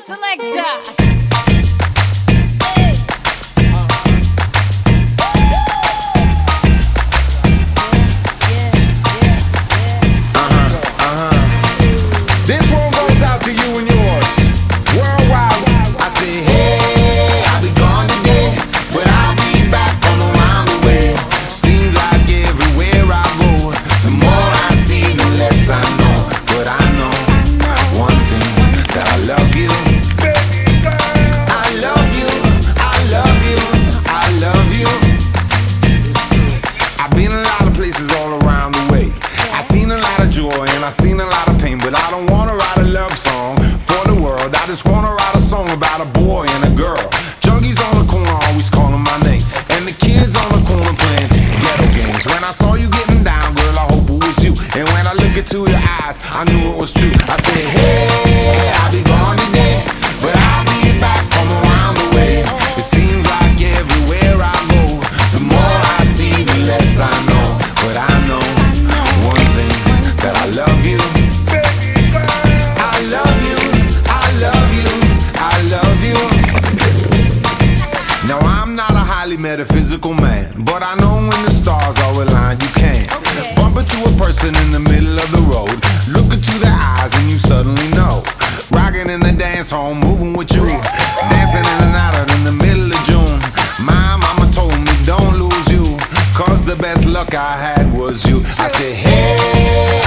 selector. This one goes out to you and yours. Worldwide, I say, hey, I'll be gone today, but I'll be back from around the way. Seems like everywhere I go, the more I see, the less I know. But I know one thing, that I love you. I love you, I love you, I love you. I've been a lot of places all around the way. I seen a lot of joy and I seen a lot of pain, but I don't wanna write a love song for the world. I just wanna write a song about a boy and a girl. Junkies on the corner always calling my name, and the kids on the corner playing ghetto games. When I saw you getting down, girl, I hope it was you. And when I look into your eyes, I knew it was true. I said, hey, I'll be gone today, but I'll be back from around the way. It seems like everywhere I go, the more I see, the less I know. But I know one thing, that I love you. I love you, I love you, I love you. Now I'm not a highly metaphysical man, but I know when the stars are aligned, you can bump into a person in the middle of the road, look into their eyes and you suddenly know. Rocking in the dance hall, moving with you, dancing in and out in the middle of June. My mama told me don't lose you, cause the best luck I had was you. I said, hey,